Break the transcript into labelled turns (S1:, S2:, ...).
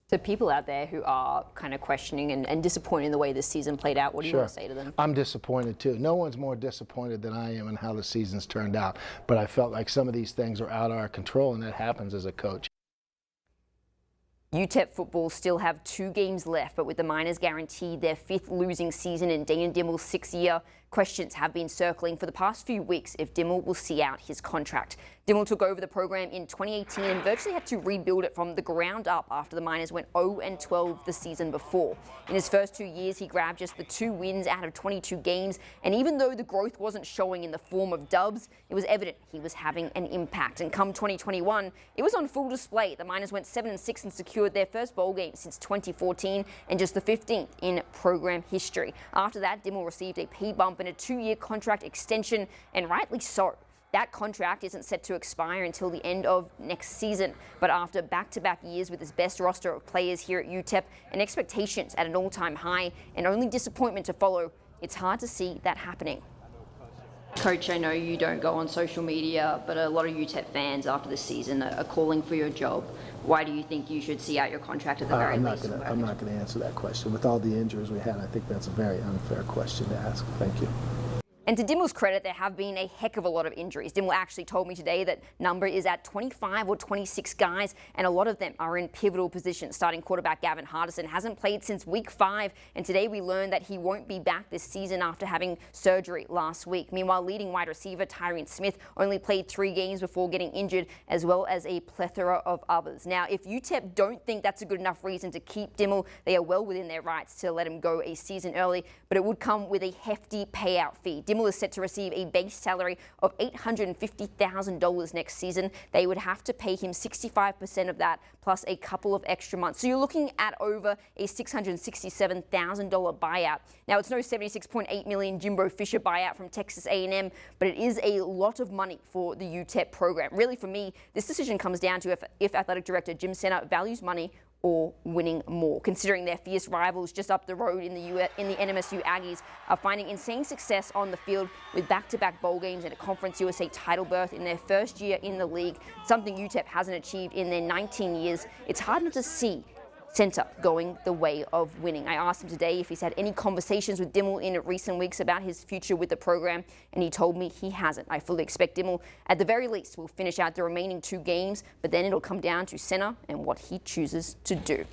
S1: So people out there who are kind of questioning and disappointed in the way this season played out, what do you want to say to them?
S2: I'm disappointed too. No one's more disappointed than I am in how the season's turned out. But I felt like some of these things are out of our control, and that happens as a coach.
S1: UTEP football still have 2 games left, but with the Miners guaranteed their 5th losing season in Dana Dimel's 6th year, questions have been circling for the past few weeks if Dimel will see out his contract. Dimel took over the program in 2018 and virtually had to rebuild it from the ground up after the Miners went 0-12 the season before. In his first 2 years, he grabbed just the 2 wins out of 22 games, and even though the growth wasn't showing in the form of dubs, it was evident he was having an impact. And come 2021, it was on full display. The Miners went 7-6 and secured their first bowl game since 2014 and just the 15th in program history. After that, Dimel received a pay bump and a 2-year contract extension, and rightly so. That contract isn't set to expire until the end of next season, but after back-to-back years with his best roster of players here at UTEP and expectations at an all-time high and only disappointment to follow, it's hard to see that happening. Coach, I know you don't go on social media, but a lot of UTEP fans after this season are calling for your job. Why do you think you should see out your contract at the very least?
S2: I'm not going to answer that question. With all the injuries we had, I think that's a very unfair question to ask. Thank you.
S1: And to Dimel's credit, there have been a heck of a lot of injuries. Dimel actually told me today that number is at 25 or 26 guys, and a lot of them are in pivotal positions. Starting quarterback Gavin Hardison hasn't played since week 5, and today we learned that he won't be back this season after having surgery last week. Meanwhile, leading wide receiver Tyreen Smith only played 3 games before getting injured, as well as a plethora of others. Now, if UTEP don't think that's a good enough reason to keep Dimel, they are well within their rights to let him go a season early, but it would come with a hefty payout fee. Dimel is set to receive a base salary of $850,000 next season. They would have to pay him 65% of that plus a couple of extra months. So you're looking at over a $667,000 buyout. Now, it's no $76.8 million Jimbo Fisher buyout from Texas A&M, but it is a lot of money for the UTEP program. Really, for me, this decision comes down to if athletic director Jim Sena values money or winning more, considering their fierce rivals just up the road in the NMSU Aggies are finding insane success on the field with back-to-back bowl games and a Conference USA title berth in their first year in the league, something UTEP hasn't achieved in their 19 years. It's hard not to see Center going the way of winning. I asked him today if he's had any conversations with Dimel in recent weeks about his future with the program, and he told me he hasn't. I fully expect Dimel, at the very least, will finish out the remaining 2 games, but then it'll come down to Center and what he chooses to do.